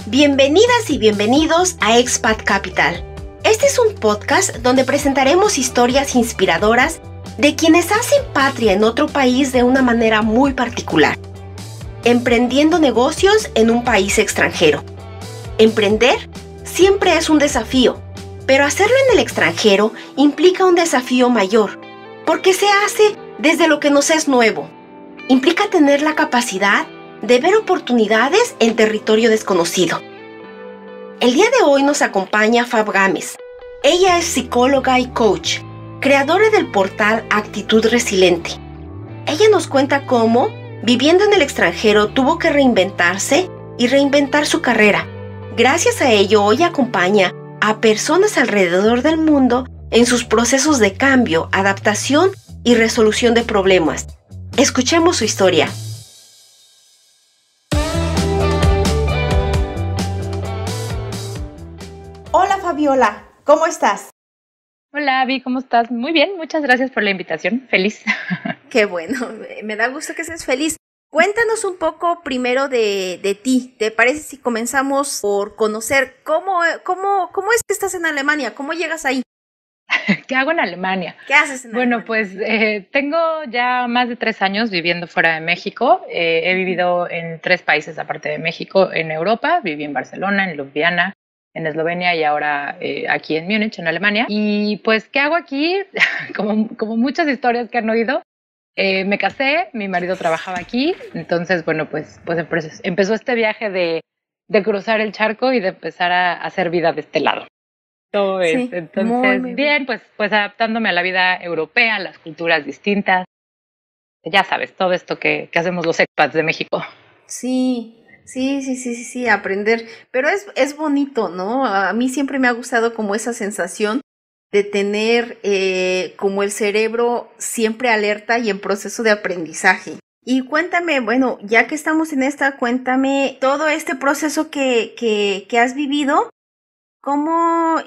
Bienvenidas y bienvenidos a Expat Capital. Este es un podcast donde presentaremos historias inspiradoras de quienes hacen patria en otro país de una manera muy particular, emprendiendo negocios en un país extranjero. Emprender siempre es un desafío, pero hacerlo en el extranjero implica un desafío mayor, porque se hace desde lo que nos es nuevo. Implica tener la capacidad de ver oportunidades en territorio desconocido. El día de hoy nos acompaña Fab Gámez. Ella es psicóloga y coach, creadora del portal Actitud Resiliente. Ella nos cuenta cómo, viviendo en el extranjero, tuvo que reinventarse y reinventar su carrera. Gracias a ello, hoy acompaña a personas alrededor del mundo en sus procesos de cambio, adaptación y resolución de problemas. Escuchemos su historia. Hola Fabiola, ¿cómo estás? Hola, Abby, ¿cómo estás? Muy bien, muchas gracias por la invitación. Feliz. Qué bueno, me da gusto que estés feliz. Cuéntanos un poco primero de ti. ¿Te parece si comenzamos por conocer cómo es que estás en Alemania? ¿Cómo llegas ahí? ¿Qué hago en Alemania? ¿Qué haces en Alemania? Bueno, pues tengo ya más de 3 años viviendo fuera de México. He vivido en 3 países aparte de México. En Europa, viví en Barcelona, en Ljubljana, en Eslovenia y ahora aquí en Múnich, en Alemania. Y pues, ¿qué hago aquí? como muchas historias que han oído, me casé, mi marido trabajaba aquí, entonces, bueno, pues empezó este viaje de cruzar el charco y de empezar a hacer vida de este lado. Todo es. Sí, Entonces, muy bien, pues adaptándome a la vida europea, a las culturas distintas. Ya sabes, todo esto que hacemos los expats de México. Sí, aprender. Pero es bonito, ¿no? A mí siempre me ha gustado como esa sensación de tener como el cerebro siempre alerta y en proceso de aprendizaje. Y cuéntame, bueno, ya que estamos en esta, cuéntame todo este proceso que has vivido, ¿cómo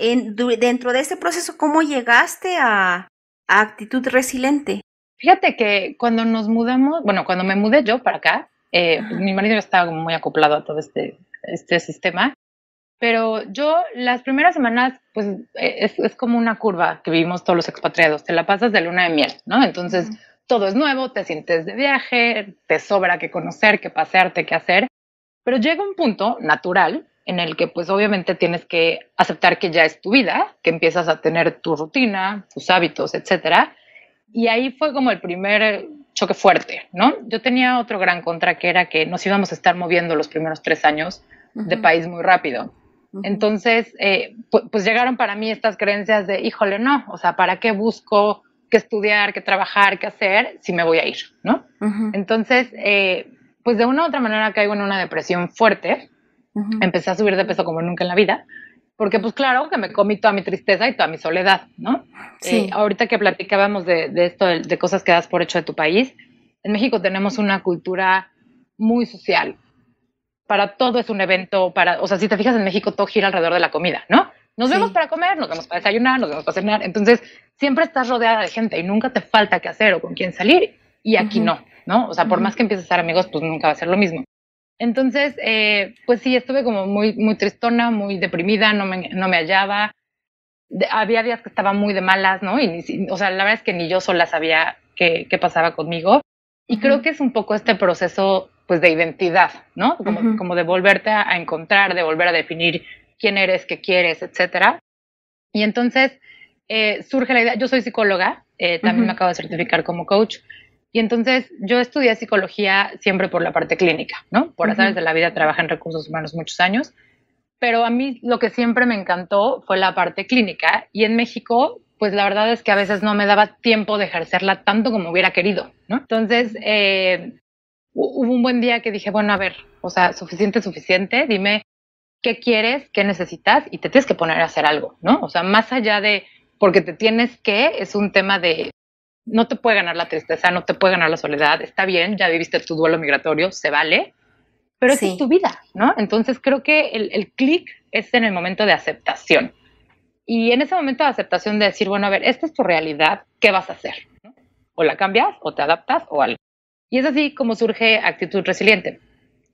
dentro de este proceso, cómo llegaste a Actitud Resiliente? Fíjate que cuando nos mudamos, bueno, cuando me mudé yo para acá, pues mi marido ya estaba como muy acoplado a todo este sistema, pero yo las primeras semanas, pues es como una curva que vivimos todos los expatriados, te la pasas de luna de miel, ¿no? Entonces todo es nuevo, te sientes de viaje, te sobra que conocer, que pasearte, que hacer, pero llega un punto natural en el que pues obviamente tienes que aceptar que ya es tu vida, que empiezas a tener tu rutina, tus hábitos, etcétera. Y ahí fue como el primer choque fuerte, ¿no? Yo tenía otro gran contra que era que nos íbamos a estar moviendo los primeros 3 años de país muy rápido. Entonces, pues llegaron para mí estas creencias de, híjole, no, o sea, ¿para qué busco qué estudiar, qué trabajar, qué hacer si me voy a ir, ¿no? Entonces, pues de una u otra manera caigo en una depresión fuerte. Empecé a subir de peso como nunca en la vida, porque pues claro que me comí toda mi tristeza y toda mi soledad, ¿no? Sí. Ahorita que platicábamos de esto, de cosas que das por hecho de tu país, en México tenemos una cultura muy social. Para todo es un evento, o sea, si te fijas en México todo gira alrededor de la comida, ¿no? Nos vemos para comer, nos vemos para desayunar, nos vemos para cenar, entonces siempre estás rodeada de gente y nunca te falta qué hacer o con quién salir, y aquí no, ¿no? O sea, por más que empieces a ser amigos, pues nunca va a ser lo mismo. Entonces, pues sí, estuve como muy, muy tristona, muy deprimida, no me hallaba. Había días que estaba muy de malas, ¿no? O sea, la verdad es que ni yo sola sabía qué pasaba conmigo. Y creo que es un poco este proceso, pues, de identidad, ¿no? Como de volverte a encontrar, de volver a definir quién eres, qué quieres, etcétera. Y entonces surge la idea, yo soy psicóloga, también me acabo de certificar como coach. Y entonces yo estudié psicología siempre por la parte clínica, ¿no? Por azares de la vida trabajé en recursos humanos muchos años, pero a mí lo que siempre me encantó fue la parte clínica y en México, pues la verdad es que a veces no me daba tiempo de ejercerla tanto como hubiera querido, ¿no? Entonces hubo un buen día que dije, bueno, a ver, o sea, suficiente, dime qué quieres, qué necesitas y te tienes que poner a hacer algo, ¿no? O sea, más allá de porque te tienes que, es un tema de no te puede ganar la tristeza, no te puede ganar la soledad, está bien, ya viviste tu duelo migratorio, se vale, pero esa es tu vida, ¿no? Entonces creo que el clic es en el momento de aceptación. Y en ese momento de aceptación de decir, bueno, a ver, esta es tu realidad, ¿qué vas a hacer? ¿No? O la cambias, o te adaptas, o algo. Y es así como surge Actitud Resiliente.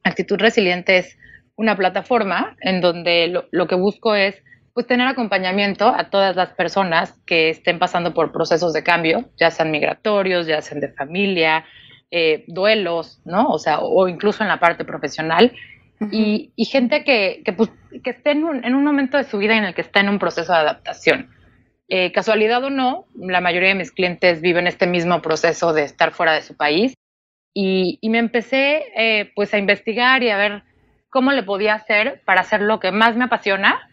Actitud Resiliente es una plataforma en donde lo que busco es pues tener acompañamiento a todas las personas que estén pasando por procesos de cambio, ya sean migratorios, ya sean de familia, duelos, ¿no? O sea, o incluso en la parte profesional. Y gente pues, que esté en un momento de su vida en el que está en un proceso de adaptación. Casualidad o no, la mayoría de mis clientes viven este mismo proceso de estar fuera de su país y me empecé pues a investigar y a ver cómo le podía hacer para hacer lo que más me apasiona,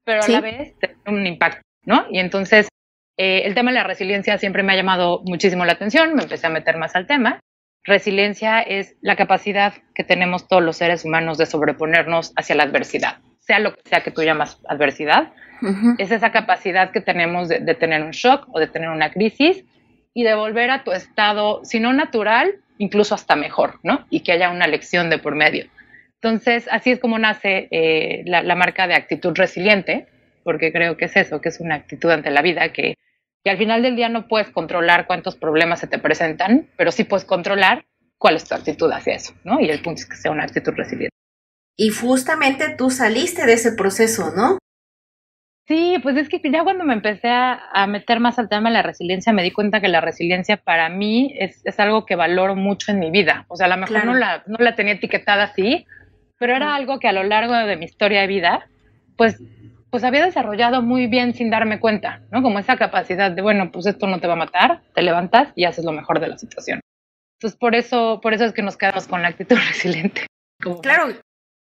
pero a la vez tener un impacto, ¿no? Y entonces el tema de la resiliencia siempre me ha llamado muchísimo la atención, me empecé a meter más al tema. Resiliencia es la capacidad que tenemos todos los seres humanos de sobreponernos hacia la adversidad, sea lo que sea que tú llamas adversidad. Es esa capacidad que tenemos de tener un shock o de tener una crisis y de volver a tu estado, si no natural, incluso hasta mejor, ¿no? Y que haya una lección de por medio. Entonces, así es como nace la marca de actitud resiliente, porque creo que es eso, que es una actitud ante la vida que al final del día no puedes controlar cuántos problemas se te presentan, pero sí puedes controlar cuál es tu actitud hacia eso, ¿no? Y el punto es que sea una actitud resiliente. Y justamente tú saliste de ese proceso, ¿no? Sí, pues es que ya cuando me empecé a meter más al tema de la resiliencia, me di cuenta que la resiliencia para mí es algo que valoro mucho en mi vida. O sea, a lo mejor no la tenía etiquetada así, pero era algo que a lo largo de mi historia de vida, pues había desarrollado muy bien sin darme cuenta, ¿no? Como esa capacidad de, bueno, pues esto no te va a matar, te levantas y haces lo mejor de la situación. Entonces, por eso es que nos quedamos con la actitud resiliente. Claro,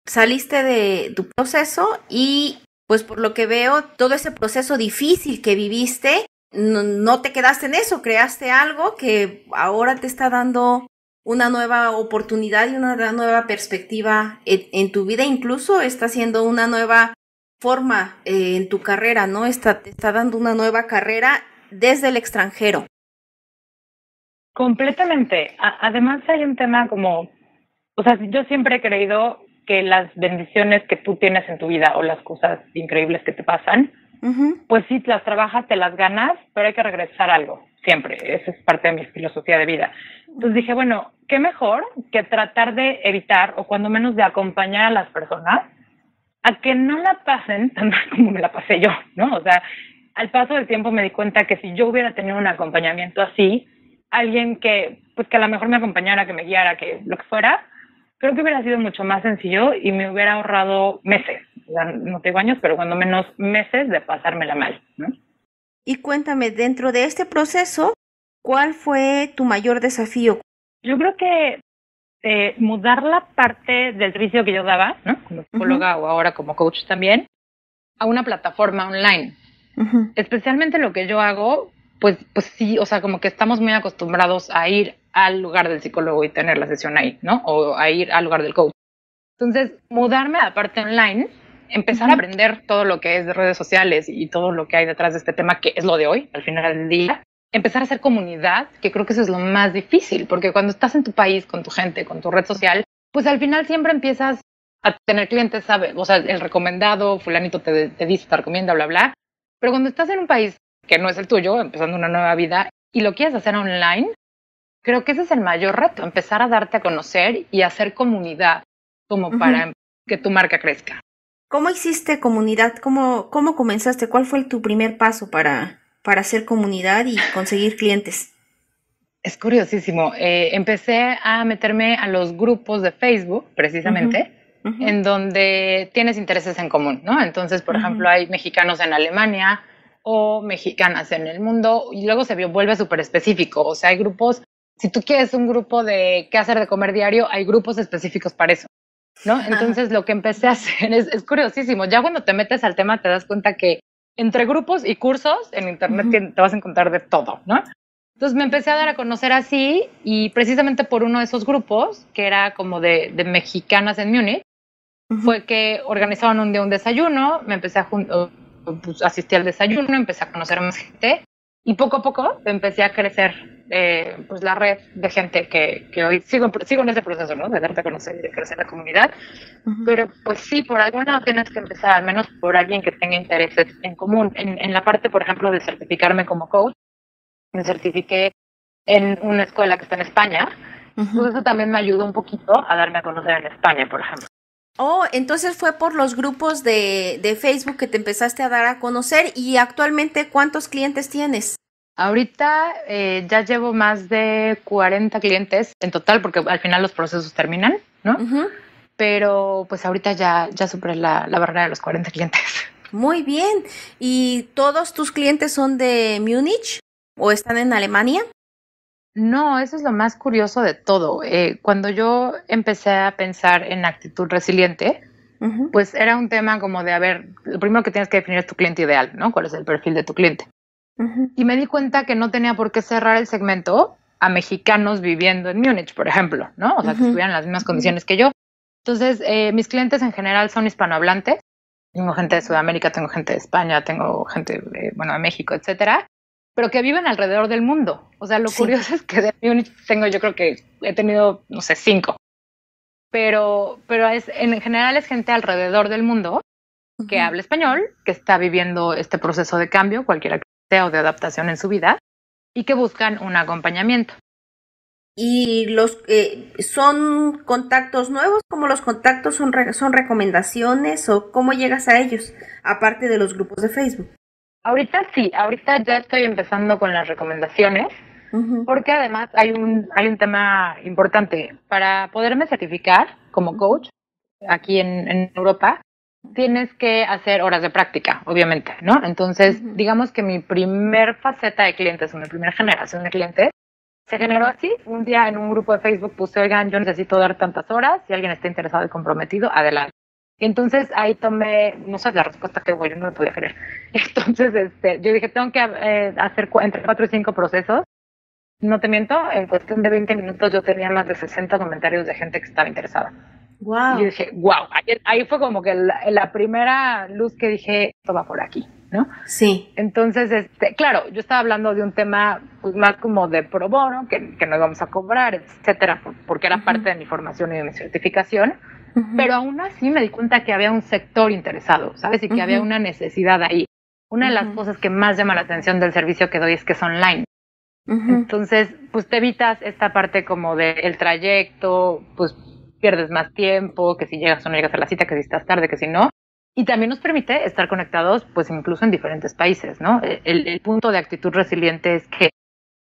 saliste de tu proceso y pues por lo que veo, todo ese proceso difícil que viviste, no te quedaste en eso, creaste algo que ahora te está dando una nueva oportunidad y una nueva perspectiva en tu vida, incluso está haciendo una nueva forma en tu carrera, ¿no? Te está dando una nueva carrera desde el extranjero. Completamente. Además hay un tema como, o sea, yo siempre he creído que las bendiciones que tú tienes en tu vida o las cosas increíbles que te pasan, pues sí, las trabajas, te las ganas, pero hay que regresar algo, siempre. Esa es parte de mi filosofía de vida. Entonces dije, bueno, qué mejor que tratar de evitar o cuando menos de acompañar a las personas a que no la pasen tan mal como me la pasé yo, ¿no? O sea, al paso del tiempo me di cuenta que si yo hubiera tenido un acompañamiento así, alguien que a lo mejor me acompañara, que me guiara, que lo que fuera, creo que hubiera sido mucho más sencillo y me hubiera ahorrado meses, o sea, no tengo años, pero cuando menos meses de pasármela mal, ¿no? Y cuéntame, dentro de este proceso, ¿cuál fue tu mayor desafío? Yo creo que mudar la parte del servicio que yo daba, ¿no? Como psicóloga o ahora como coach también, a una plataforma online. Especialmente lo que yo hago, pues sí, o sea, como que estamos muy acostumbrados a ir al lugar del psicólogo y tener la sesión ahí, ¿no? O a ir al lugar del coach. Entonces, mudarme a la parte online, empezar a aprender todo lo que es de redes sociales y todo lo que hay detrás de este tema, que es lo de hoy, al final del día, empezar a hacer comunidad, que creo que eso es lo más difícil, porque cuando estás en tu país, con tu gente, con tu red social, pues al final siempre empiezas a tener clientes, ¿sabes? O sea, el recomendado, fulanito te dice, te recomienda, bla, bla. Pero cuando estás en un país que no es el tuyo, empezando una nueva vida, y lo quieres hacer online, creo que ese es el mayor reto, empezar a darte a conocer y hacer comunidad como para que tu marca crezca. ¿Cómo hiciste comunidad? ¿Cómo comenzaste? ¿Cuál fue tu primer paso para hacer comunidad y conseguir clientes? Es curiosísimo. Empecé a meterme a los grupos de Facebook, precisamente, en donde tienes intereses en común, ¿no? Entonces, por ejemplo, hay mexicanos en Alemania o mexicanas en el mundo y luego se vuelve súper específico. O sea, hay grupos, si tú quieres un grupo de qué hacer de comer diario, hay grupos específicos para eso, ¿no? Entonces, lo que empecé a hacer es curiosísimo. Ya cuando te metes al tema te das cuenta que entre grupos y cursos en internet te vas a encontrar de todo, ¿no? Entonces me empecé a dar a conocer así y precisamente por uno de esos grupos, que era como de mexicanas en Múnich, fue que organizaban un día un desayuno, me empecé a pues, asistí al desayuno, empecé a conocer más gente y poco a poco empecé a crecer pues la red de gente que hoy sigo en ese proceso, ¿no? De darte a conocer y de crecer la comunidad. Pero pues sí, por alguna tienes que empezar, al menos por alguien que tenga intereses en común. En la parte, por ejemplo, de certificarme como coach, me certifiqué en una escuela que está en España. Pues eso también me ayudó un poquito a darme a conocer en España, por ejemplo. Oh, entonces fue por los grupos de Facebook que te empezaste a dar a conocer. Y actualmente, ¿cuántos clientes tienes? Ahorita ya llevo más de 40 clientes en total, porque al final los procesos terminan, ¿no? Uh-huh. Pero pues ahorita ya superé la barrera de los 40 clientes. Muy bien. ¿Y todos tus clientes son de Múnich o están en Alemania? No, eso es lo más curioso de todo. Cuando yo empecé a pensar en actitud resiliente, Uh-huh. pues era un tema como de, a ver, lo primero que tienes que definir es tu cliente ideal, ¿no? ¿Cuál es el perfil de tu cliente? Uh-huh. Y me di cuenta que no tenía por qué cerrar el segmento a mexicanos viviendo en Múnich, por ejemplo, ¿no? O sea, que estuvieran en las mismas condiciones que yo. Entonces, mis clientes en general son hispanohablantes. Tengo gente de Sudamérica, tengo gente de España, tengo gente de México, etcétera, pero que viven alrededor del mundo. O sea, lo curioso es que de Múnich yo creo que he tenido, no sé, 5. Pero en general es gente alrededor del mundo que habla español, que está viviendo este proceso de cambio, cualquiera que sea, o de adaptación en su vida, y que buscan un acompañamiento. ¿Y son contactos nuevos? ¿Cómo los contactos son recomendaciones o cómo llegas a ellos, aparte de los grupos de Facebook? Ahorita sí, ahorita ya estoy empezando con las recomendaciones, porque además hay un tema importante. Para poderme certificar como coach aquí en Europa, tienes que hacer horas de práctica, obviamente, ¿no? Entonces, digamos que mi primer faceta de clientes, o mi primera generación de clientes, se generó así. Un día en un grupo de Facebook puse, oigan, yo necesito dar tantas horas, si alguien está interesado y comprometido, adelante. Y entonces ahí tomé, no sé, la respuesta que yo no me podía creer. Entonces, yo dije, tengo que hacer entre 4 y 5 procesos. No te miento, en cuestión de 20 minutos yo tenía más de 60 comentarios de gente que estaba interesada. Wow. Y yo dije, wow, ahí fue como que la primera luz que dije, esto va por aquí, ¿no? Sí. Entonces, claro, yo estaba hablando de un tema pues, más como de pro bono, que no íbamos a cobrar, etcétera, porque era parte de mi formación y de mi certificación, pero aún así me di cuenta que había un sector interesado, ¿sabes? Y que había una necesidad ahí. Una de las cosas que más llama la atención del servicio que doy es que es online. Entonces, pues te evitas esta parte como del trayecto, pues pierdes más tiempo, que si llegas o no llegas a la cita, que si estás tarde, que si no. Y también nos permite estar conectados, pues incluso en diferentes países, ¿no? El punto de actitud resiliente es que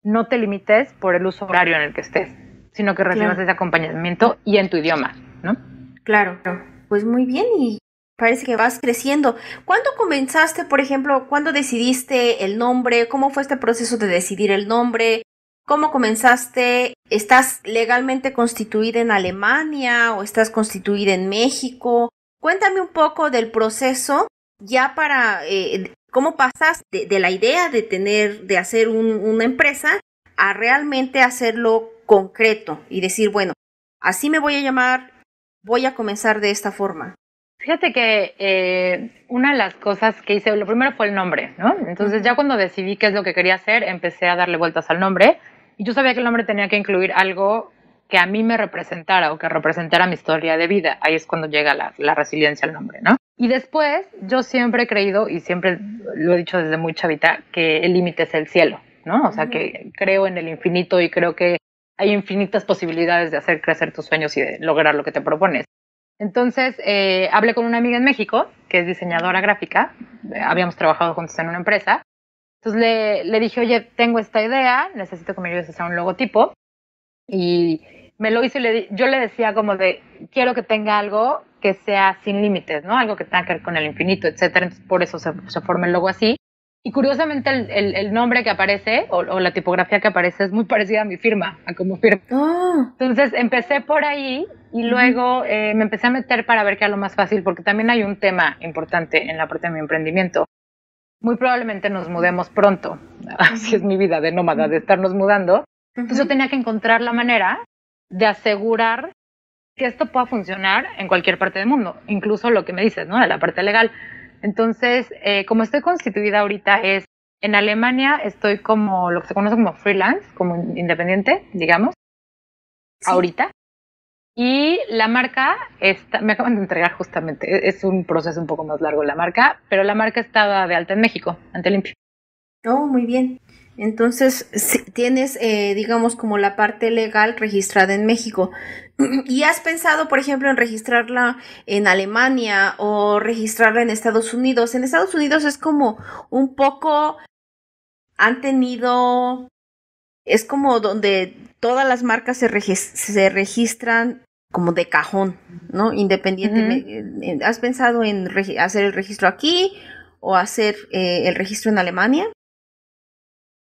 no te limites por el uso horario en el que estés, sino que recibas ese acompañamiento y en tu idioma, ¿no? Claro, pues muy bien, y parece que vas creciendo. ¿Cuándo comenzaste, por ejemplo, cuándo decidiste el nombre? ¿Cómo fue este proceso de decidir el nombre? ¿Cómo comenzaste? ¿Estás legalmente constituida en Alemania o estás constituida en México? Cuéntame un poco del proceso ya para cómo pasas de la idea de hacer una empresa a realmente hacerlo concreto y decir, bueno, así me voy a llamar, voy a comenzar de esta forma. Fíjate que una de las cosas que hice, lo primero fue el nombre, ¿no? Entonces ya cuando decidí qué es lo que quería hacer, empecé a darle vueltas al nombre y yo sabía que el nombre tenía que incluir algo que a mí me representara o que representara mi historia de vida. Ahí es cuando llega la resiliencia al nombre, ¿no? Y después yo siempre he creído y siempre lo he dicho desde muy chavita que el límite es el cielo, ¿no? O sea, que creo en el infinito y creo que hay infinitas posibilidades de hacer crecer tus sueños y de lograr lo que te propones. Entonces, hablé con una amiga en México, que es diseñadora gráfica, habíamos trabajado juntos en una empresa, entonces le dije, oye, tengo esta idea, necesito que me ayudes a hacer un logotipo, y me lo hizo y yo le decía como de, quiero que tenga algo que sea sin límites, ¿no? Algo que tenga que ver con el infinito, etcétera, entonces por eso se forma el logo así. Y curiosamente el nombre que aparece o la tipografía que aparece es muy parecida a mi firma, a como firma. Oh. Entonces empecé por ahí y luego me empecé a meter para ver qué era lo más fácil, porque también hay un tema importante en la parte de mi emprendimiento. Muy probablemente nos mudemos pronto, así es mi vida de nómada, de estarnos mudando. Entonces yo tenía que encontrar la manera de asegurar que esto pueda funcionar en cualquier parte del mundo, incluso lo que me dices, ¿no? De la parte legal. Entonces, como estoy constituida ahorita en Alemania estoy como lo que se conoce como freelance, como independiente, digamos, ahorita. Y la marca me acaban de entregar justamente, es un proceso un poco más largo la marca, pero la marca estaba de alta en México, ante Limpio. Oh, muy bien. Entonces, tienes, digamos, como la parte legal registrada en México. ¿Y has pensado, por ejemplo, en registrarla en Alemania o registrarla en Estados Unidos? En Estados Unidos es como un poco, han tenido, es como donde todas las marcas se registran como de cajón, ¿no? Independientemente. ¿Has pensado en hacer el registro aquí o hacer el registro en Alemania?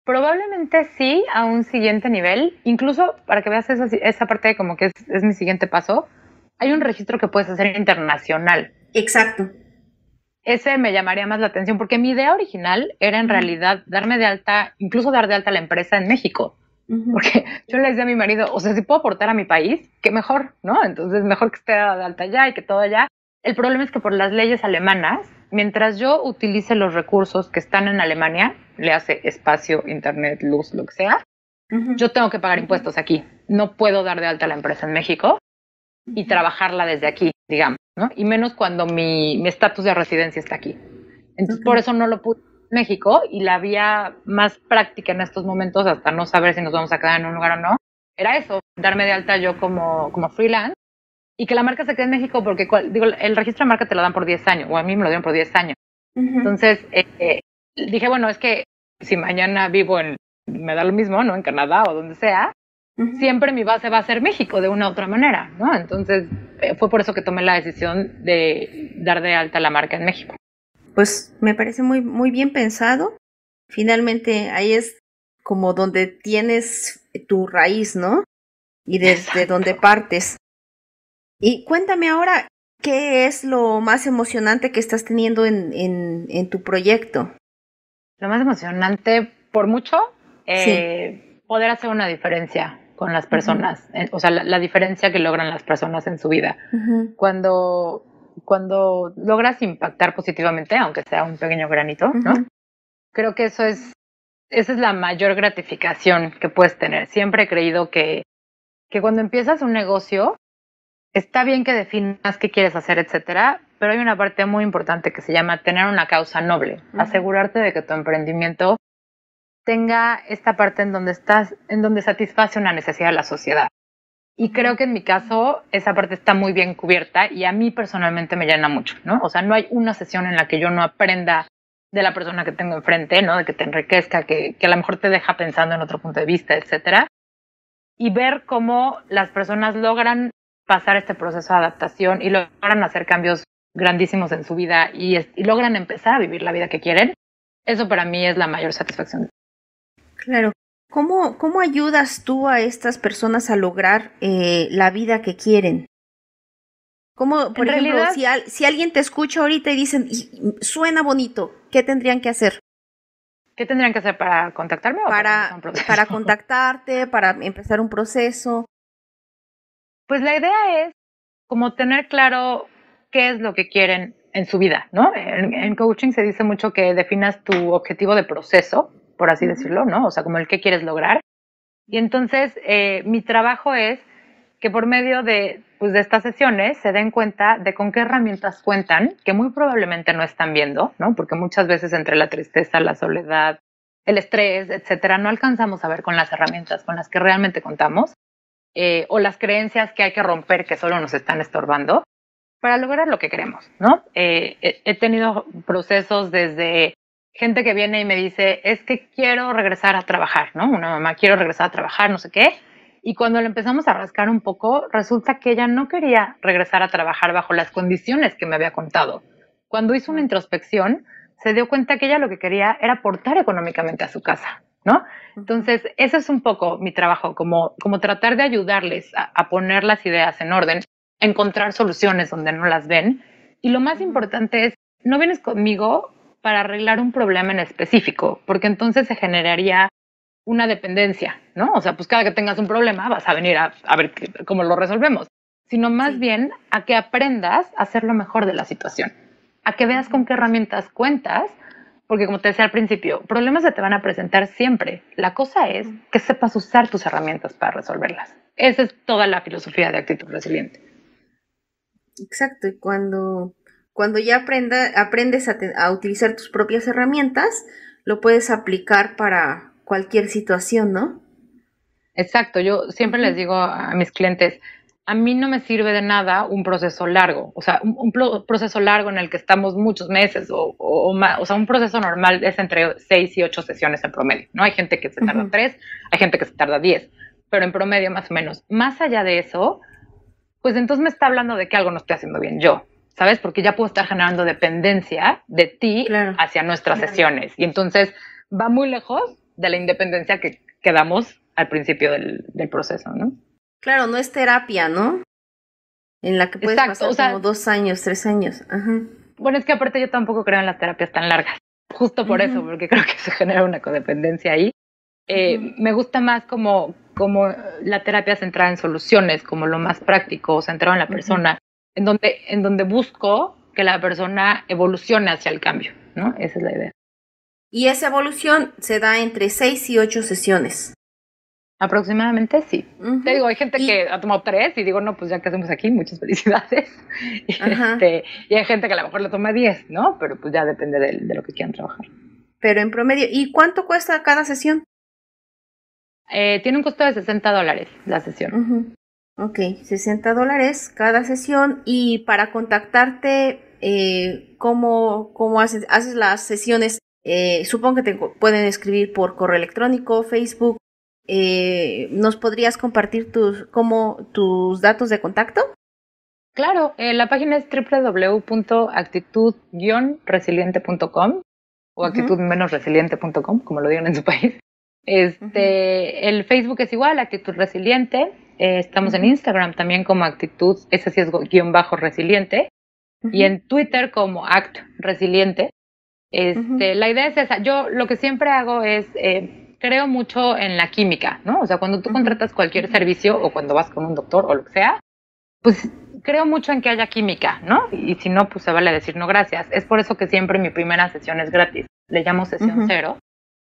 Probablemente sí, a un siguiente nivel. Incluso, para que veas esa parte de como que es mi siguiente paso, hay un registro que puedes hacer internacional. Exacto. Ese me llamaría más la atención, porque mi idea original era en realidad darme de alta, incluso dar de alta la empresa en México. Porque yo le decía a mi marido, o sea, si puedo aportar a mi país, qué mejor, ¿no? Entonces, mejor que esté de alta allá y que todo allá. El problema es que por las leyes alemanas, mientras yo utilice los recursos que están en Alemania, le hace espacio, internet, luz, lo que sea, yo tengo que pagar impuestos aquí. No puedo dar de alta la empresa en México y trabajarla desde aquí, digamos, ¿no? Y menos cuando mi estatus de residencia está aquí. Entonces, por eso no lo puse en México, y la vía más práctica en estos momentos, hasta no saber si nos vamos a quedar en un lugar o no, era eso, darme de alta yo como freelance y que la marca se quede en México, porque digo, el registro de marca te lo dan por 10 años, o a mí me lo dieron por 10 años. Entonces, dije, bueno, es que si mañana vivo me da lo mismo, ¿no? En Canadá o donde sea, siempre mi base va a ser México de una u otra manera, ¿no? Entonces, fue por eso que tomé la decisión de dar de alta la marca en México. Pues me parece muy, muy bien pensado. Finalmente ahí es como donde tienes tu raíz, ¿no? Y desde donde partes. Y cuéntame ahora, ¿qué es lo más emocionante que estás teniendo en tu proyecto? Lo más emocionante, por mucho, Sí. poder hacer una diferencia con las personas, o sea, la diferencia que logran las personas en su vida. Cuando logras impactar positivamente, aunque sea un pequeño granito, ¿no? Creo que esa es la mayor gratificación que puedes tener. Siempre he creído que cuando empiezas un negocio, está bien que definas qué quieres hacer, etcétera, pero hay una parte muy importante que se llama tener una causa noble. Asegurarte de que tu emprendimiento tenga esta parte en donde satisface una necesidad de la sociedad. Y creo que en mi caso esa parte está muy bien cubierta, y a mí personalmente me llena mucho, ¿no? O sea, no hay una sesión en la que yo no aprenda de la persona que tengo enfrente, ¿no? De que te enriquezca, que a lo mejor te deja pensando en otro punto de vista, etcétera. Y ver cómo las personas logran pasar este proceso de adaptación y logran hacer cambios grandísimos en su vida y logran empezar a vivir la vida que quieren, eso para mí es la mayor satisfacción. Claro. ¿Cómo ayudas tú a estas personas a lograr la vida que quieren? ¿Cómo, por ejemplo, realidad, si alguien te escucha ahorita y dicen, suena bonito, ¿qué tendrían que hacer? ¿Qué tendrían que hacer para contactarme? Para contactarte, para empezar un proceso. Pues la idea es como tener claro qué es lo que quieren en su vida, ¿no? En coaching se dice mucho que definas tu objetivo de proceso, por así decirlo, ¿no? O sea, como el qué quieres lograr. Y entonces mi trabajo es que por medio de estas sesiones se den cuenta de con qué herramientas cuentan, que muy probablemente no están viendo, ¿no? Porque muchas veces entre la tristeza, la soledad, el estrés, etcétera, no alcanzamos a ver con las herramientas con las que realmente contamos, o las creencias que hay que romper que solo nos están estorbando para lograr lo que queremos, ¿no? He tenido procesos desde gente que viene y me dice, es que quiero regresar a trabajar, ¿no? Una mamá, quiero regresar a trabajar, no sé qué. Y cuando le empezamos a rascar un poco, resulta que ella no quería regresar a trabajar bajo las condiciones que me había contado. Cuando hizo una introspección, se dio cuenta que ella lo que quería era aportar económicamente a su casa, ¿no? Entonces, ese es un poco mi trabajo, como tratar de ayudarles a poner las ideas en orden, a encontrar soluciones donde no las ven. Y lo más importante es, no vienes conmigo para arreglar un problema en específico, porque entonces se generaría una dependencia, ¿no? O sea, pues cada que tengas un problema vas a venir a ver cómo lo resolvemos, sino más bien a que aprendas a hacer lo mejor de la situación, a que veas con qué herramientas cuentas, porque como te decía al principio, problemas se te van a presentar siempre. La cosa es que sepas usar tus herramientas para resolverlas. Esa es toda la filosofía de actitud resiliente. Exacto, y cuando ya aprendes a utilizar tus propias herramientas, lo puedes aplicar para cualquier situación, ¿no? Exacto, yo siempre les digo a mis clientes, a mí no me sirve de nada un proceso largo, o sea, un proceso largo en el que estamos muchos meses o más, o sea, un proceso normal es entre 6 y 8 sesiones en promedio, ¿no? Hay gente que se tarda 3, hay gente que se tarda 10, pero en promedio más o menos. Más allá de eso, pues entonces me está hablando de que algo no estoy haciendo bien yo, ¿sabes? Porque ya puedo estar generando dependencia de ti hacia nuestras sesiones y entonces va muy lejos de la independencia que damos al principio del proceso, ¿no? Claro, no es terapia, ¿no? En la que puedes pasar como 2 años, 3 años. Ajá. Bueno, es que aparte yo tampoco creo en las terapias tan largas, justo por eso, porque creo que se genera una codependencia ahí. Me gusta más como la terapia centrada en soluciones, como lo más práctico, centrado en la persona, en donde busco que la persona evolucione hacia el cambio, ¿no? Esa es la idea. Y esa evolución se da entre 6 y 8 sesiones. Aproximadamente sí. Te digo, hay gente que ha tomado 3 y digo, no, pues ya que hacemos aquí, muchas felicidades. Y hay gente que a lo mejor le toma 10, ¿no? Pero pues ya depende de lo que quieran trabajar. Pero en promedio, ¿y cuánto cuesta cada sesión? Tiene un costo de $60 la sesión. Ok, $60 cada sesión. Y para contactarte, ¿cómo haces las sesiones? Supongo que te pueden escribir por correo electrónico, Facebook. ¿Nos podrías compartir tus datos de contacto? Claro, la página es www.actitud-resiliente.com o actitud-resiliente.com, como lo digan en su país. El Facebook es igual, Actitud Resiliente. Estamos en Instagram también como Actitud, ese sí es _resiliente. Y en Twitter como Act Resiliente. La idea es esa. Yo lo que siempre hago es... creo mucho en la química, ¿no? O sea, cuando tú contratas cualquier servicio o cuando vas con un doctor o lo que sea, pues creo mucho en que haya química, ¿no? Y si no, pues se vale decir no gracias. Es por eso que siempre mi primera sesión es gratis. Le llamo sesión 0,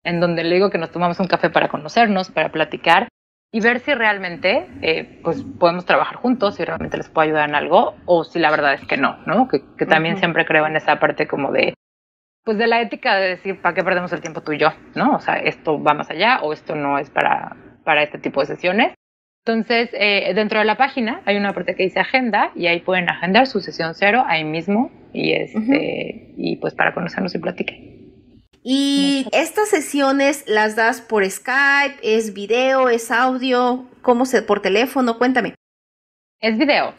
en donde le digo que nos tomamos un café para conocernos, para platicar y ver si realmente pues podemos trabajar juntos, si realmente les puedo ayudar en algo o si la verdad es que no, ¿no? Que también siempre creo en esa parte como de pues de la ética de decir, ¿para qué perdemos el tiempo tú y yo? ¿No? O sea, esto va más allá o esto no es para este tipo de sesiones. Entonces, dentro de la página hay una parte que dice agenda y ahí pueden agendar su sesión 0 ahí mismo y pues para conocernos y platicar. ¿Y estas sesiones las das por Skype? ¿Es video? ¿Es audio? ¿Por teléfono? Cuéntame. Es video.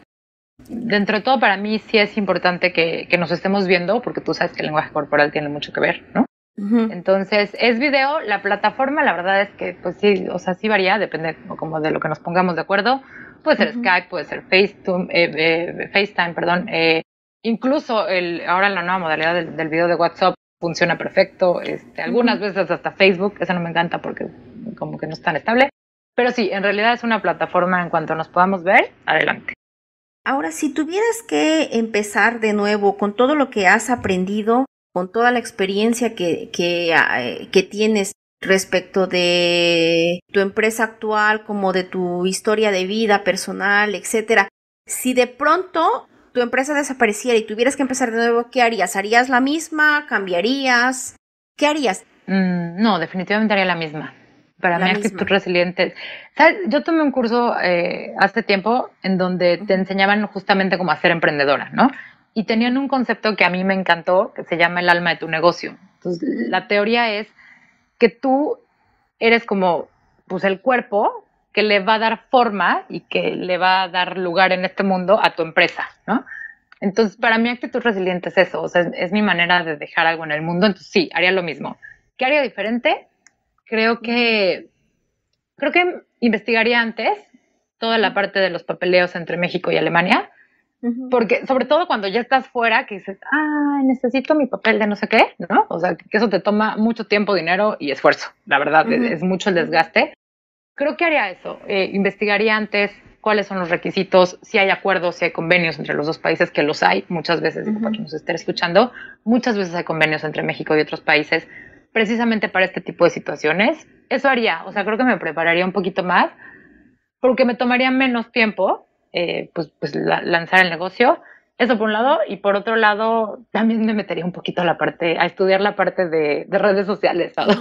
Dentro de todo, para mí sí es importante que nos estemos viendo, porque tú sabes que el lenguaje corporal tiene mucho que ver, ¿no? Entonces, es video. La plataforma, la verdad es que, pues sí, o sea, sí varía, depende como de lo que nos pongamos de acuerdo. Puede ser Skype, puede ser FaceTime, perdón. Incluso ahora la nueva modalidad del video de WhatsApp funciona perfecto. Algunas veces hasta Facebook, eso no me encanta porque como que no es tan estable. Pero sí, en realidad es una plataforma en cuanto nos podamos ver, adelante. Ahora, si tuvieras que empezar de nuevo con todo lo que has aprendido, con toda la experiencia que tienes respecto de tu empresa actual, como de tu historia de vida personal, etcétera, si de pronto tu empresa desapareciera y tuvieras que empezar de nuevo, ¿qué harías? ¿Harías la misma? ¿Cambiarías? ¿Qué harías? No, definitivamente haría la misma. Para mí, Actitud Resiliente. ¿Sabes? Yo tomé un curso hace tiempo en donde te enseñaban justamente cómo ser emprendedora, ¿no? Y tenían un concepto que a mí me encantó, que se llama el alma de tu negocio. Entonces, la teoría es que tú eres como pues, el cuerpo que le va a dar forma y que le va a dar lugar en este mundo a tu empresa, ¿no? Entonces, para mí, Actitud Resiliente es eso. O sea, es mi manera de dejar algo en el mundo. Entonces, sí, haría lo mismo. ¿Qué haría diferente? Creo que investigaría antes toda la parte de los papeleos entre México y Alemania, porque sobre todo cuando ya estás fuera, que dices, necesito mi papel de no sé qué, ¿no? O sea, que eso te toma mucho tiempo, dinero y esfuerzo, la verdad, es mucho el desgaste. Creo que haría eso, investigaría antes cuáles son los requisitos, si hay acuerdos, si hay convenios entre los dos países, que los hay, muchas veces, para quien nos esté escuchando, muchas veces hay convenios entre México y otros países, precisamente para este tipo de situaciones. Eso haría, o sea, creo que me prepararía un poquito más, porque me tomaría menos tiempo, lanzar el negocio. Eso por un lado, y por otro lado, también me metería un poquito a estudiar la parte de redes sociales, ¿sabes?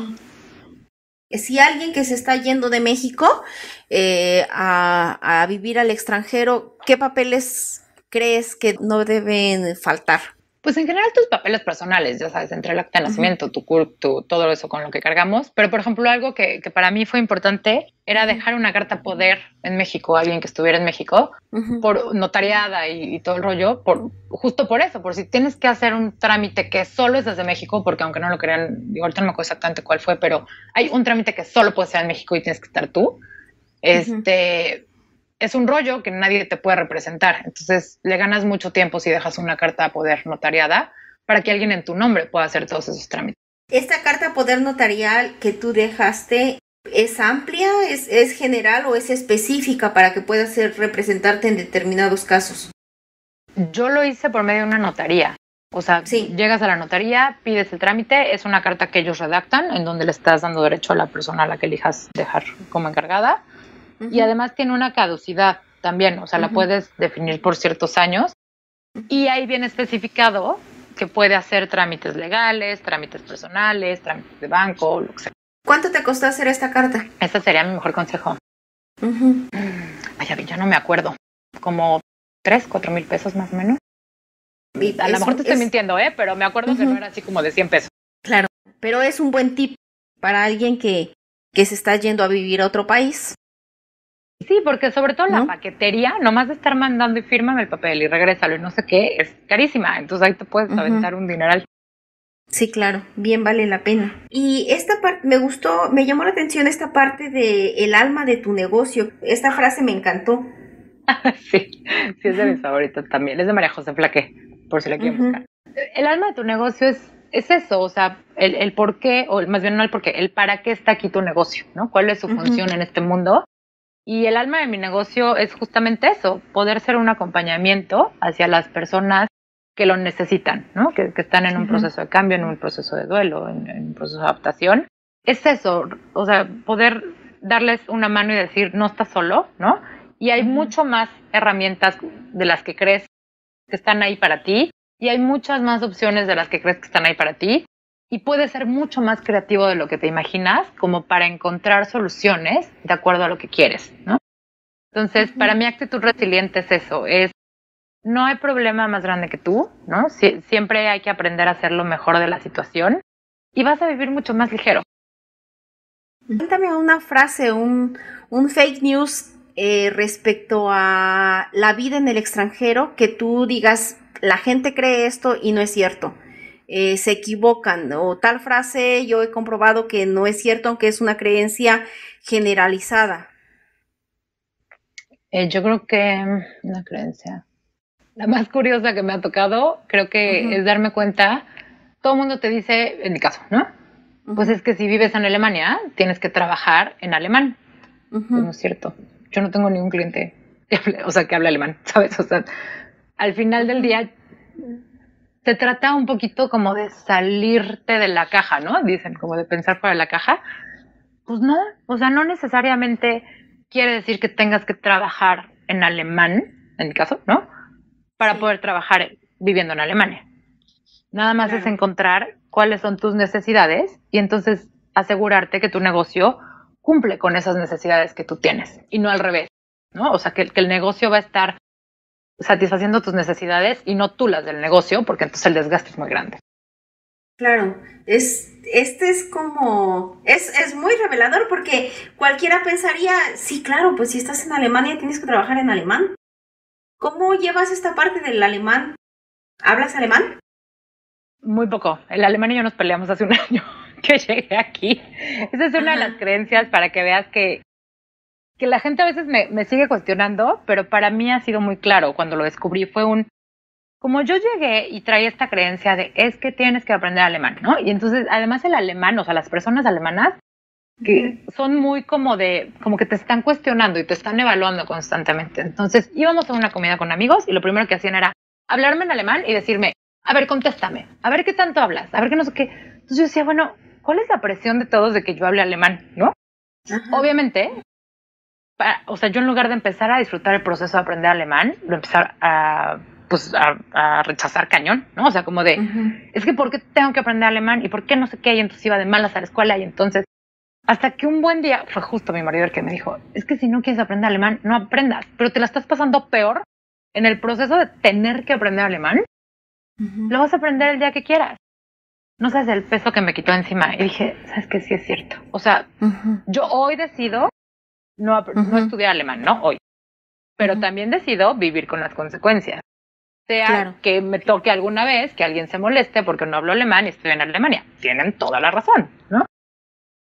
Si alguien que se está yendo de México a vivir al extranjero, ¿qué papeles crees que no deben faltar? Pues en general tus papeles personales, ya sabes, entre el acta de nacimiento, tu CURP, todo eso con lo que cargamos. Pero, por ejemplo, algo que para mí fue importante era dejar una carta poder en México, alguien que estuviera en México, por notariada y todo el rollo, justo por eso, por si tienes que hacer un trámite que solo es desde México, porque aunque no lo crean, digo, ahorita no me acuerdo exactamente cuál fue, pero hay un trámite que solo puede ser en México y tienes que estar tú. Es un rollo que nadie te puede representar. Entonces le ganas mucho tiempo si dejas una carta a poder notariada para que alguien en tu nombre pueda hacer todos esos trámites. ¿Esta carta a poder notarial que tú dejaste es amplia, es general o es específica para que puedas representarte en determinados casos? Yo lo hice por medio de una notaría. O sea, llegas a la notaría, pides el trámite, es una carta que ellos redactan en donde le estás dando derecho a la persona a la que elijas dejar como encargada. Y además tiene una caducidad también, o sea, la puedes definir por ciertos años y ahí viene especificado que puede hacer trámites legales, trámites personales, trámites de banco, lo que sea. ¿Cuánto te costó hacer esta carta? Ese sería mi mejor consejo. Ay, ya no me acuerdo, como 3-4 mil pesos más o menos. A lo mejor te estoy mintiendo, pero me acuerdo que no era así como de 100 pesos. Claro, pero es un buen tip para alguien que se está yendo a vivir a otro país. Sí, porque sobre todo la paquetería, nomás de estar mandando y fírmame el papel y regrésalo y no sé qué, es carísima. Entonces ahí te puedes aventar un dineral. Sí, claro, bien vale la pena. Y esta parte me gustó, me llamó la atención esta parte de el alma de tu negocio. Esta frase me encantó. Sí, es de mis favoritas también. Es de María José Flaqué, por si la quieren buscar. El alma de tu negocio es eso, o sea, el por qué, o más bien no el por qué, el para qué está aquí tu negocio, ¿no? ¿Cuál es su función en este mundo? Y el alma de mi negocio es justamente eso, poder ser un acompañamiento hacia las personas que lo necesitan, ¿no? Que están en un proceso de cambio, en un proceso de duelo, en un proceso de adaptación. Es eso, o sea, poder darles una mano y decir, no estás solo, ¿no? Y hay mucho más herramientas de las que crees que están ahí para ti, y hay muchas más opciones de las que crees que están ahí para ti. Y puedes ser mucho más creativo de lo que te imaginas, como para encontrar soluciones de acuerdo a lo que quieres, ¿no? Entonces, para mí, actitud resiliente es eso, no hay problema más grande que tú, ¿no? Siempre hay que aprender a hacer lo mejor de la situación y vas a vivir mucho más ligero. Cuéntame una frase, un fake news respecto a la vida en el extranjero que tú digas, la gente cree esto y no es cierto. Se equivocan, o tal frase yo he comprobado que no es cierto, aunque es una creencia generalizada. Yo creo que una creencia, la más curiosa que me ha tocado, creo que es darme cuenta, todo el mundo te dice, en mi caso, ¿no? Pues es que si vives en Alemania, tienes que trabajar en alemán. Pues no es cierto. Yo no tengo ningún cliente que hable alemán, ¿sabes? O sea, al final del día se trata un poquito como de salirte de la caja, ¿no? Dicen, como de pensar fuera de la caja. Pues no, o sea, no necesariamente quiere decir que tengas que trabajar en alemán, en mi caso, ¿no? Para poder trabajar viviendo en Alemania. Nada más es encontrar cuáles son tus necesidades y entonces asegurarte que tu negocio cumple con esas necesidades que tú tienes y no al revés, ¿no? O sea, que el negocio va a estar satisfaciendo tus necesidades y no tú las del negocio, porque entonces el desgaste es muy grande. Claro, este es como, es muy revelador porque cualquiera pensaría, sí, claro, pues si estás en Alemania tienes que trabajar en alemán. ¿Cómo llevas esta parte del alemán? ¿Hablas alemán? Muy poco. El alemán y yo nos peleamos hace un año que llegué aquí. Esa es una de las creencias para que veas que la gente a veces me sigue cuestionando, pero para mí ha sido muy claro cuando lo descubrí. Como yo llegué y traía esta creencia de es que tienes que aprender alemán, ¿no? Y entonces, además el alemán, o sea, las personas alemanas que son muy como que te están cuestionando y te están evaluando constantemente. Entonces, íbamos a una comida con amigos y lo primero que hacían era hablarme en alemán y decirme, a ver, contéstame, a ver qué tanto hablas, a ver qué no sé qué. Entonces yo decía, bueno, ¿cuál es la presión de todos de que yo hable alemán, no? Obviamente, o sea, yo en lugar de empezar a disfrutar el proceso de aprender alemán, lo empecé a rechazar cañón, ¿no? O sea, como de, es que ¿por qué tengo que aprender alemán? ¿Y por qué no sé qué? Y entonces iba de malas a la escuela y entonces Hasta que un buen día, fue justo mi marido el que me dijo, es que si no quieres aprender alemán, no aprendas, pero te la estás pasando peor en el proceso de tener que aprender alemán, lo vas a aprender el día que quieras. No sabes el peso que me quitó encima. Y dije, ¿sabes qué? Sí es cierto. O sea, yo hoy decido no estudiar alemán, ¿no? Hoy. Pero también decido vivir con las consecuencias. Sea que me toque alguna vez que alguien se moleste porque no hablo alemán y estoy en Alemania. Tienen toda la razón, ¿no?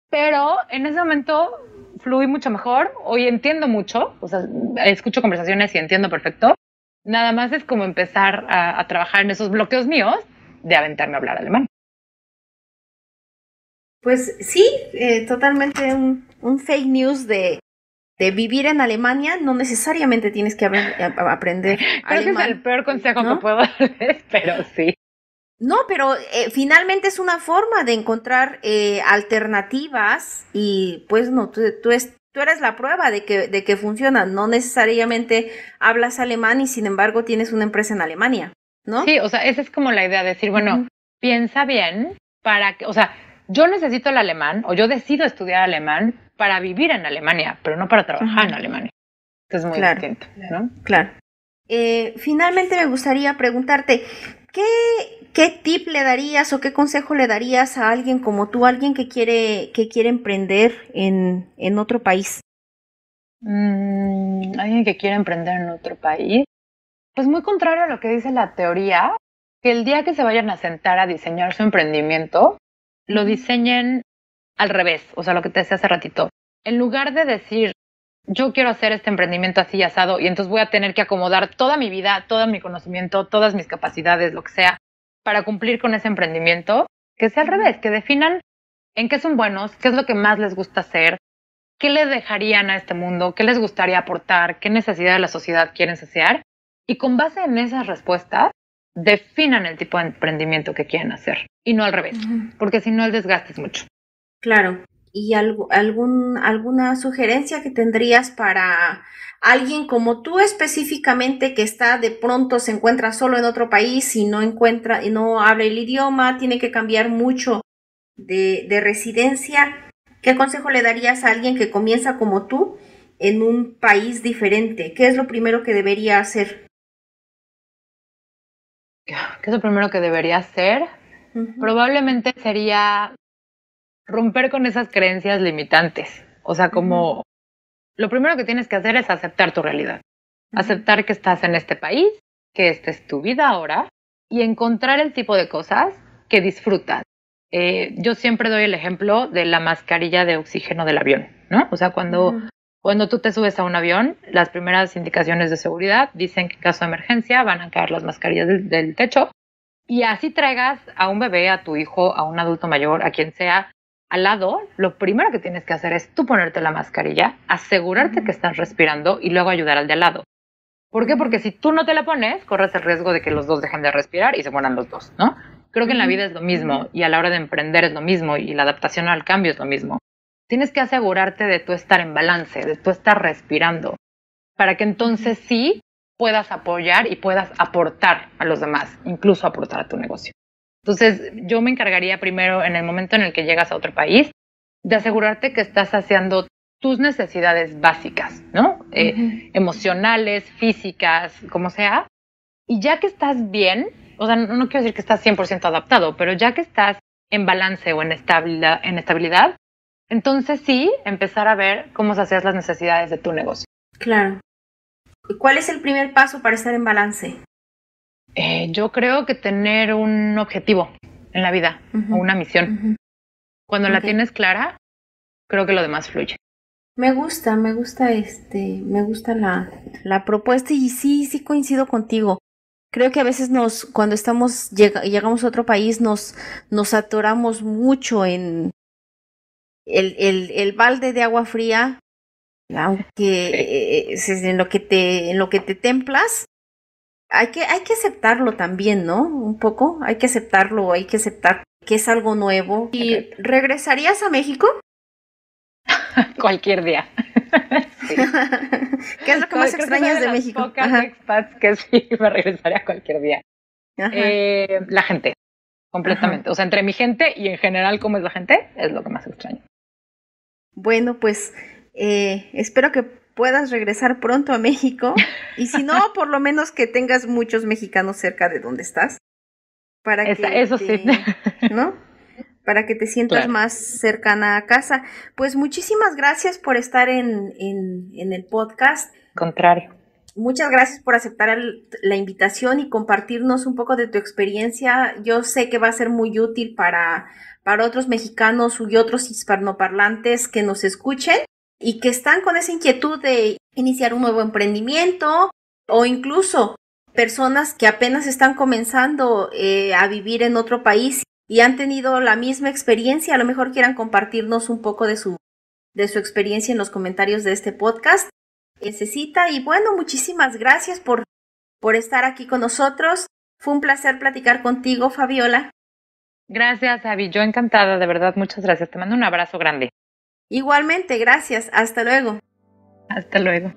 Pero en ese momento fluí mucho mejor. Hoy entiendo mucho. O sea, escucho conversaciones y entiendo perfecto. Nada más es como empezar a trabajar en esos bloqueos míos de aventarme a hablar alemán. Pues sí, totalmente un fake news de vivir en Alemania. No necesariamente tienes que aprender Creo alemán. que es el peor consejo que puedo darles, pero sí. No, pero finalmente es una forma de encontrar alternativas y pues no, tú eres la prueba de que funciona. No necesariamente hablas alemán y sin embargo tienes una empresa en Alemania, ¿no? Sí, o sea, esa es como la idea de decir, bueno, piensa bien para que, o sea, yo necesito el alemán o yo decido estudiar alemán para vivir en Alemania, pero no para trabajar en Alemania. Que es muy distinto, ¿no? Claro. Finalmente me gustaría preguntarte, ¿qué tip le darías o qué consejo le darías a alguien como tú, alguien que quiere emprender en otro país? Alguien que quiere emprender en otro país. Pues muy contrario a lo que dice la teoría, que el día que se vayan a sentar a diseñar su emprendimiento, lo diseñen al revés, o sea, lo que te decía hace ratito. En lugar de decir, yo quiero hacer este emprendimiento así asado y entonces voy a tener que acomodar toda mi vida, todo mi conocimiento, todas mis capacidades, lo que sea, para cumplir con ese emprendimiento, que sea al revés, que definan en qué son buenos, qué es lo que más les gusta hacer, qué les dejarían a este mundo, qué les gustaría aportar, qué necesidad de la sociedad quieren saciar, y con base en esas respuestas, definan el tipo de emprendimiento que quieren hacer, y no al revés, porque si no el desgaste es mucho. Claro. ¿Y alguna sugerencia que tendrías para alguien como tú específicamente que está de pronto se encuentra solo en otro país y no habla el idioma, tiene que cambiar mucho de residencia? ¿Qué consejo le darías a alguien que comienza como tú en un país diferente? ¿Qué es lo primero que debería hacer? ¿Qué es lo primero que debería hacer? Probablemente sería romper con esas creencias limitantes. O sea, como lo primero que tienes que hacer es aceptar tu realidad. Aceptar que estás en este país, que esta es tu vida ahora y encontrar el tipo de cosas que disfrutas. Yo siempre doy el ejemplo de la mascarilla de oxígeno del avión, ¿no? O sea, cuando tú te subes a un avión, las primeras indicaciones de seguridad dicen que en caso de emergencia van a caer las mascarillas del techo y así traigas a un bebé, a tu hijo, a un adulto mayor, a quien sea, al lado, lo primero que tienes que hacer es tú ponerte la mascarilla, asegurarte que estás respirando y luego ayudar al de al lado. ¿Por qué? Porque si tú no te la pones, corres el riesgo de que los dos dejen de respirar y se mueran los dos, ¿no? Creo que en la vida es lo mismo y a la hora de emprender es lo mismo y la adaptación al cambio es lo mismo. Tienes que asegurarte de tú estar en balance, de tú estar respirando, para que entonces sí puedas apoyar y puedas aportar a los demás, incluso aportar a tu negocio. Entonces, yo me encargaría primero, en el momento en el que llegas a otro país, de asegurarte que estás saciando tus necesidades básicas, ¿no? Emocionales, físicas, como sea. Y ya que estás bien, o sea, no quiero decir que estás 100% adaptado, pero ya que estás en balance o en estabilidad, entonces sí, empezar a ver cómo sacias las necesidades de tu negocio. Claro. ¿Cuál es el primer paso para estar en balance? Yo creo que tener un objetivo en la vida o una misión. Cuando la tienes clara, creo que lo demás fluye. Me gusta la propuesta y sí coincido contigo. Creo que a veces cuando llegamos a otro país nos atoramos mucho en el balde de agua fría, aunque en lo que te templas. Hay que aceptarlo también, ¿no? Un poco, hay que aceptar que es algo nuevo. ¿Y regresarías a México? Cualquier día. Sí. ¿Qué es lo que más extrañas de México? Pocas expats que sí me regresaría cualquier día. La gente, completamente. O sea, entre mi gente y en general cómo es la gente, es lo que más extraño. Bueno, pues espero que puedas regresar pronto a México y si no, por lo menos que tengas muchos mexicanos cerca de donde estás para Eso sí. ¿no? Para que te sientas Claro. más cercana a casa. Pues muchísimas gracias por estar en el podcast. Contrario. Muchas gracias por aceptar la invitación y compartirnos un poco de tu experiencia. Yo sé que va a ser muy útil para otros mexicanos y otros hispanoparlantes que nos escuchen y que están con esa inquietud de iniciar un nuevo emprendimiento o incluso personas que apenas están comenzando a vivir en otro país y han tenido la misma experiencia. A lo mejor quieran compartirnos un poco de su experiencia en los comentarios de este podcast. Necesita y bueno, muchísimas gracias por estar aquí con nosotros. Fue un placer platicar contigo, Fabiola. Gracias, Abby. Yo encantada, de verdad, muchas gracias. Te mando un abrazo grande. Igualmente, gracias. Hasta luego. Hasta luego.